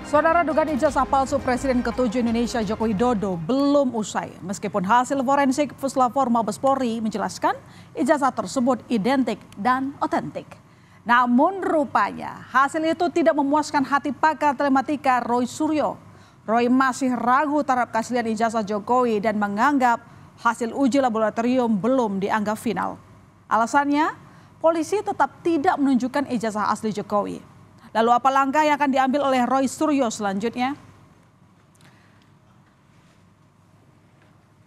Saudara, dugaan ijazah palsu Presiden ke-7 Indonesia Joko Widodo belum usai. Meskipun hasil forensik Puslapor Mabes Polri menjelaskan ijazah tersebut identik dan otentik. Namun rupanya hasil itu tidak memuaskan hati pakar telematika Roy Suryo. Roy masih ragu terhadap keaslian ijazah Jokowi dan menganggap hasil uji laboratorium belum dianggap final. Alasannya, polisi tetap tidak menunjukkan ijazah asli Jokowi. Lalu apa langkah yang akan diambil oleh Roy Suryo selanjutnya?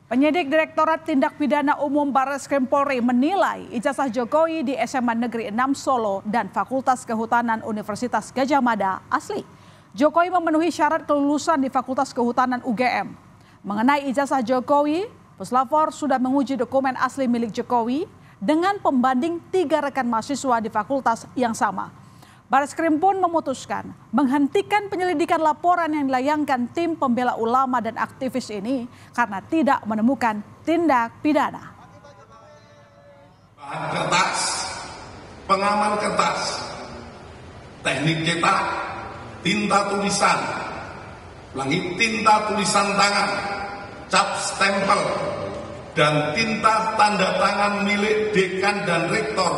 Penyidik Direktorat Tindak Pidana Umum Barreskrim Polri menilai ijazah Jokowi di SMA Negeri 6 Solo dan Fakultas Kehutanan Universitas Gadjah Mada asli. Jokowi memenuhi syarat kelulusan di Fakultas Kehutanan UGM. Mengenai ijazah Jokowi, Puslapor sudah menguji dokumen asli milik Jokowi dengan pembanding 3 rekan mahasiswa di fakultas yang sama. Barreskrim pun memutuskan menghentikan penyelidikan laporan yang dilayangkan tim pembela ulama dan aktivis ini karena tidak menemukan tindak pidana. Bahan kertas, pengaman kertas, teknik cetak, tinta tulisan, tinta tulisan tangan, cap stempel, dan tinta tanda tangan milik dekan dan rektor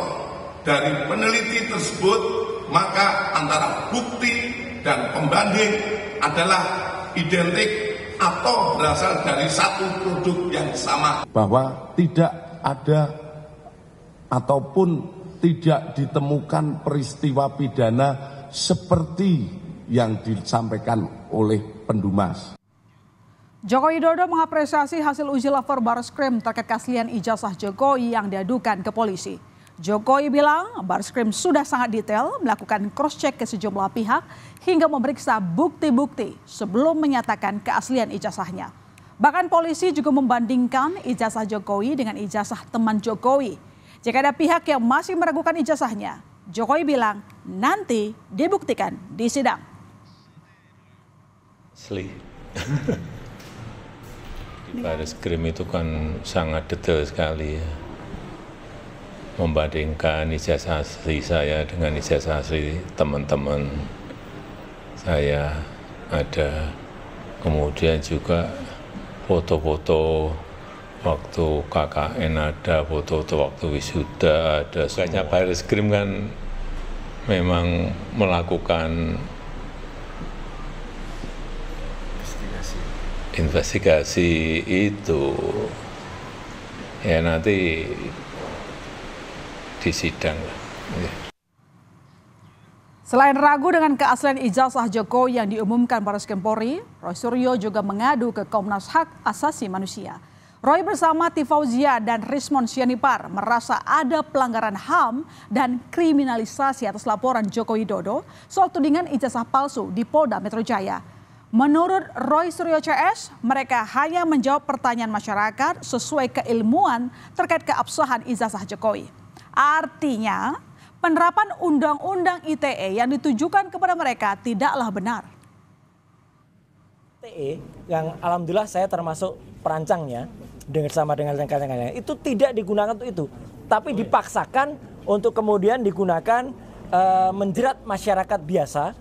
dari peneliti tersebut, maka antara bukti dan pembanding adalah identik atau berasal dari satu produk yang sama. Bahwa tidak ada ataupun tidak ditemukan peristiwa pidana seperti yang disampaikan oleh Pendumas. Joko Widodo mengapresiasi hasil uji lapor Barreskrim terkait keaslian ijazah Jokowi yang diadukan ke polisi. Jokowi bilang Barreskrim sudah sangat detail melakukan cross-check ke sejumlah pihak hingga memeriksa bukti-bukti sebelum menyatakan keaslian ijazahnya. Bahkan polisi juga membandingkan ijazah Jokowi dengan ijazah teman Jokowi. Jika ada pihak yang masih meragukan ijazahnya, Jokowi bilang nanti dibuktikan di sidang. Asli. Di Barreskrim itu kan sangat detail sekali ya. Membandingkan ijazah asli saya dengan ijazah asli teman-teman saya ada. Kemudian juga foto-foto waktu KKN ada, foto-foto waktu wisuda ada. Kayaknya Barreskrim kan memang melakukan investigasi itu. Ya nanti di sidang. Selain ragu dengan keaslian ijazah Jokowi yang diumumkan Barreskrim Polri, Roy Suryo juga mengadu ke Komnas Hak Asasi Manusia. Roy bersama Tifauzia dan Rismon Sianipar merasa ada pelanggaran HAM dan kriminalisasi atas laporan Joko Widodo soal tudingan ijazah palsu di Polda Metro Jaya. Menurut Roy Suryo CS, mereka hanya menjawab pertanyaan masyarakat sesuai keilmuan terkait keabsahan ijazah Jokowi. Artinya, penerapan Undang-Undang ITE yang ditujukan kepada mereka tidaklah benar. ITE yang alhamdulillah saya termasuk perancangnya sama dengan rekan-rekannya itu tidak digunakan untuk itu, tapi dipaksakan untuk kemudian digunakan menjerat masyarakat biasa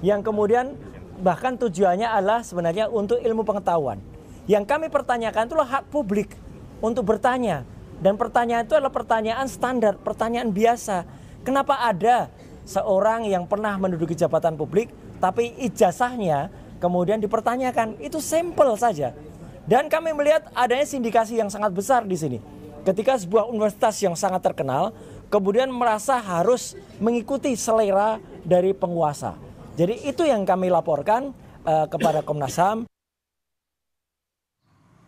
yang kemudian bahkan tujuannya adalah sebenarnya untuk ilmu pengetahuan. Yang kami pertanyakan itulah hak publik untuk bertanya. Dan pertanyaan itu adalah pertanyaan standar, pertanyaan biasa. Kenapa ada seorang yang pernah menduduki jabatan publik, tapi ijazahnya kemudian dipertanyakan? Itu sampel saja. Dan kami melihat adanya sindikasi yang sangat besar di sini. Ketika sebuah universitas yang sangat terkenal, kemudian merasa harus mengikuti selera dari penguasa. Jadi itu yang kami laporkan kepada Komnas HAM.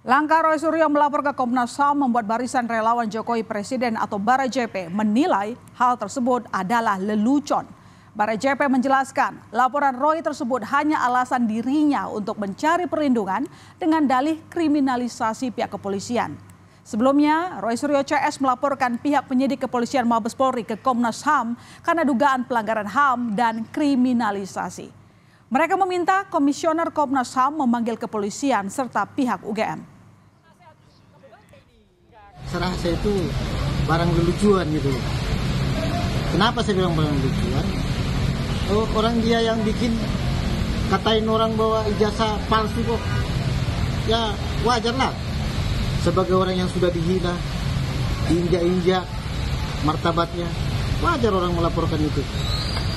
Langkah Roy Suryo melapor ke Komnas HAM membuat barisan relawan Jokowi Presiden atau BARA-JP menilai hal tersebut adalah lelucon. BARA-JP menjelaskan laporan Roy tersebut hanya alasan dirinya untuk mencari perlindungan dengan dalih kriminalisasi pihak kepolisian. Sebelumnya, Roy Suryo CS melaporkan pihak penyidik kepolisian Mabes Polri ke Komnas HAM karena dugaan pelanggaran HAM dan kriminalisasi. Mereka meminta Komisioner Komnas HAM memanggil kepolisian serta pihak UGM. Saya rasa itu barang lelucuan gitu. Kenapa saya bilang barang lelucuan? Oh, orang dia yang bikin katain orang bawa ijazah palsu kok. Ya wajar lah. Sebagai orang yang sudah dihina, diinjak-injak martabatnya, wajar orang melaporkan itu.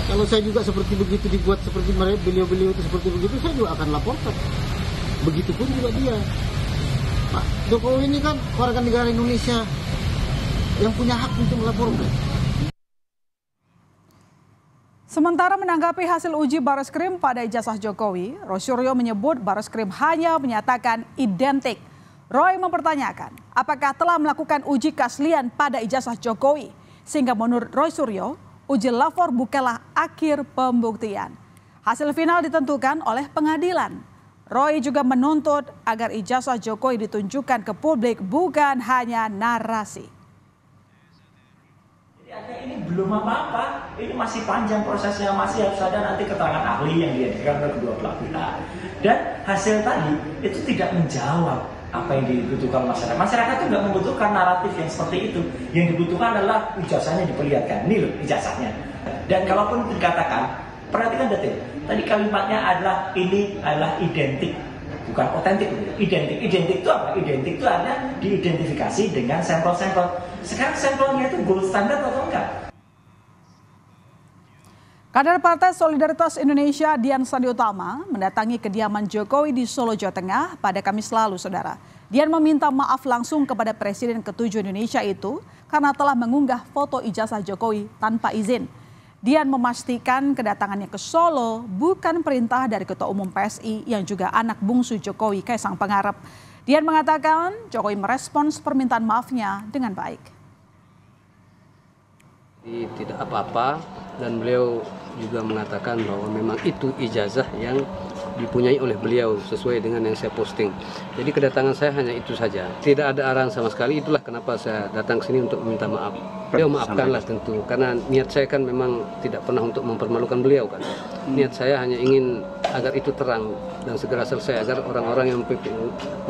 Kalau saya juga seperti begitu dibuat seperti beliau-beliau itu seperti begitu, saya juga akan laporkan. Begitupun juga dia. Pak Jokowi ini kan warga negara Indonesia yang punya hak untuk melaporkan. Sementara menanggapi hasil uji Bareskrim pada ijazah Jokowi, Roy Suryo menyebut Bareskrim hanya menyatakan identik. Roy mempertanyakan apakah telah melakukan uji keaslian pada ijazah Jokowi, sehingga menurut Roy Suryo, uji lapor bukanlah akhir pembuktian. Hasil final ditentukan oleh pengadilan. Roy juga menuntut agar ijazah Jokowi ditunjukkan ke publik, bukan hanya narasi. Ini belum apa-apa, ini masih panjang prosesnya, masih harus ada nanti keterangan ahli yang dihadirkan oleh kedua belah pihak. Dan hasil tadi itu tidak menjawab apa yang dibutuhkan masyarakat. Masyarakat itu nggak membutuhkan naratif yang seperti itu. Yang dibutuhkan adalah ijazahnya diperlihatkan. Ini loh ijazahnya. Dan kalaupun dikatakan, perhatikan detil. Tadi kalimatnya adalah ini adalah identik, bukan otentik. Identik. Identik itu apa? Identik itu artinya diidentifikasi dengan sampel-sampel. Sekarang sampelnya itu gold standard atau enggak? Kader Partai Solidaritas Indonesia Dian Sandi Utama mendatangi kediaman Jokowi di Solo, Jawa Tengah pada Kamis lalu, saudara. Dian meminta maaf langsung kepada Presiden ke-7 Indonesia itu karena telah mengunggah foto ijazah Jokowi tanpa izin. Dian memastikan kedatangannya ke Solo bukan perintah dari Ketua Umum PSI yang juga anak bungsu Jokowi, Kaisang Pangarep. Dian mengatakan Jokowi merespons permintaan maafnya dengan baik. Tidak apa-apa, dan beliau juga mengatakan bahwa memang itu ijazah yang dipunyai oleh beliau sesuai dengan yang saya posting. Jadi kedatangan saya hanya itu saja, tidak ada arahan sama sekali. Itulah kenapa saya datang ke sini untuk meminta maaf. Beliau maafkanlah tentu, karena niat saya kan memang tidak pernah untuk mempermalukan beliau kan. Niat saya hanya ingin agar itu terang dan segera selesai, agar orang-orang yang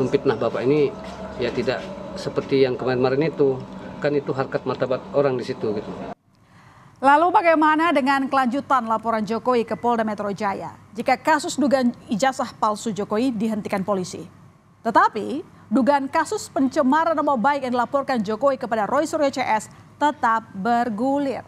memfitnah Bapak ini ya tidak seperti yang kemarin-kemarin itu. Kan itu harkat martabat orang di situ gitu. Lalu bagaimana dengan kelanjutan laporan Jokowi ke Polda Metro Jaya jika kasus dugaan ijazah palsu Jokowi dihentikan polisi? Tetapi dugaan kasus pencemaran nama baik yang dilaporkan Jokowi kepada Roy Suryo CS tetap bergulir.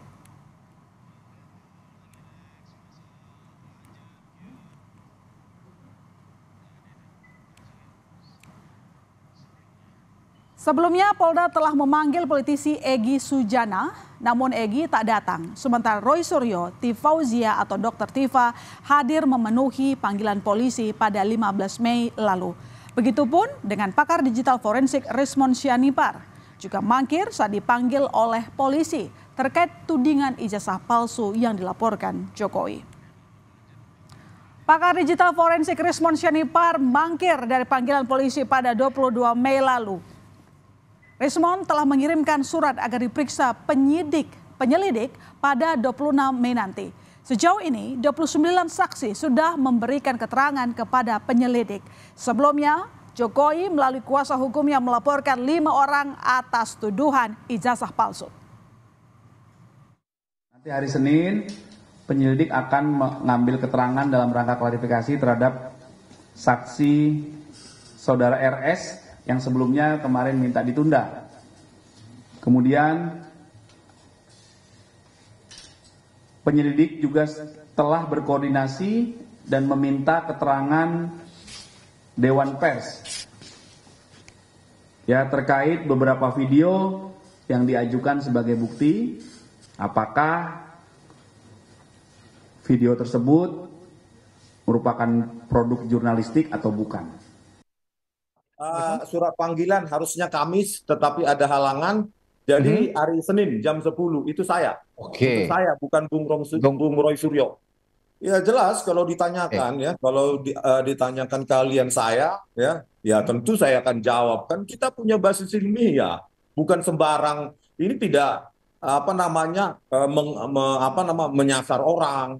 Sebelumnya Polda telah memanggil politisi Egy Sujana, namun Egy tak datang. Sementara Roy Suryo, Tifauzia atau Dr. Tifa hadir memenuhi panggilan polisi pada 15 Mei lalu. Begitupun dengan pakar digital forensik Rismon Sianipar, juga mangkir saat dipanggil oleh polisi terkait tudingan ijazah palsu yang dilaporkan Jokowi. Pakar digital forensik Rismon Sianipar mangkir dari panggilan polisi pada 22 Mei lalu. Rismon telah mengirimkan surat agar diperiksa penyelidik pada 26 Mei nanti. Sejauh ini 29 saksi sudah memberikan keterangan kepada penyelidik. Sebelumnya Jokowi melalui kuasa hukumnya melaporkan 5 orang atas tuduhan ijazah palsu. Nanti hari Senin penyelidik akan mengambil keterangan dalam rangka klarifikasi terhadap saksi saudara RS yang sebelumnya kemarin minta ditunda. Kemudian penyelidik juga telah berkoordinasi dan meminta keterangan Dewan Pers ya terkait beberapa video yang diajukan sebagai bukti, apakah video tersebut merupakan produk jurnalistik atau bukan. Surat panggilan harusnya Kamis, tetapi ada halangan. Jadi hari Senin jam 10 itu saya. Oke. Itu saya, bukan Bung Roy Suryo. Ya jelas kalau ditanyakan ya, kalau ditanyakan kalian saya ya tentu saya akan jawab. Kan kita punya basis ilmiah, bukan sembarang. Ini tidak menyasar orang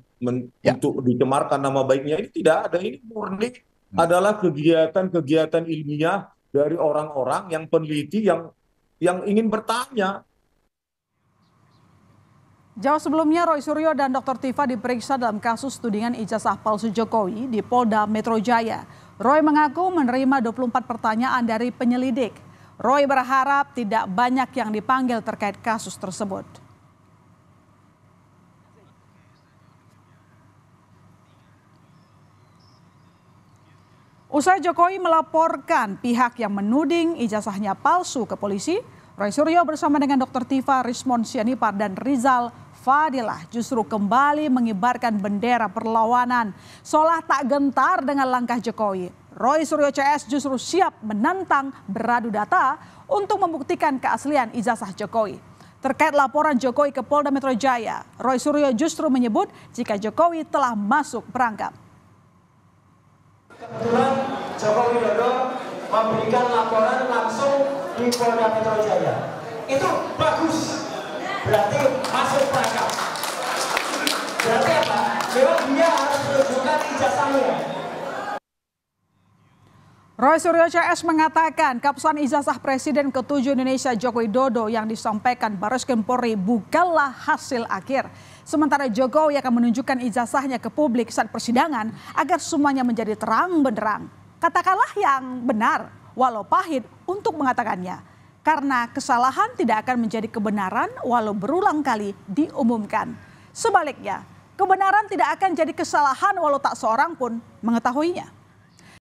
untuk dicemarkan nama baiknya. Ini tidak ada, ini murni adalah kegiatan-kegiatan ilmiah dari orang-orang yang peneliti yang ingin bertanya. Jauh sebelumnya, Roy Suryo dan Dr. Tifa diperiksa dalam kasus tudingan ijazah palsu Jokowi di Polda Metro Jaya. Roy mengaku menerima 24 pertanyaan dari penyelidik. Roy berharap tidak banyak yang dipanggil terkait kasus tersebut. Usai Jokowi melaporkan pihak yang menuding ijazahnya palsu ke polisi, Roy Suryo bersama dengan Dr. Tifa, Rismon Sianipar, dan Rizal Fadilah justru kembali mengibarkan bendera perlawanan, seolah tak gentar dengan langkah Jokowi. Roy Suryo CS justru siap menantang beradu data untuk membuktikan keaslian ijazah Jokowi. Terkait laporan Jokowi ke Polda Metro Jaya, Roy Suryo justru menyebut jika Jokowi telah masuk perangkap. Kebetulan Joko Widodo memberikan laporan langsung di Polda Metro Jaya. Itu bagus. Berarti masuk perangkap. Berarti apa? Memang dia harus menunjukkan ijazahnya. Roy Suryo CS mengatakan keabsahan ijazah Presiden ke-7 Indonesia Joko Widodo yang disampaikan Barreskrim Polri bukanlah hasil akhir. Sementara Jokowi akan menunjukkan ijazahnya ke publik saat persidangan agar semuanya menjadi terang benderang. Katakanlah yang benar, walau pahit untuk mengatakannya. Karena kesalahan tidak akan menjadi kebenaran walau berulang kali diumumkan. Sebaliknya, kebenaran tidak akan jadi kesalahan walau tak seorang pun mengetahuinya.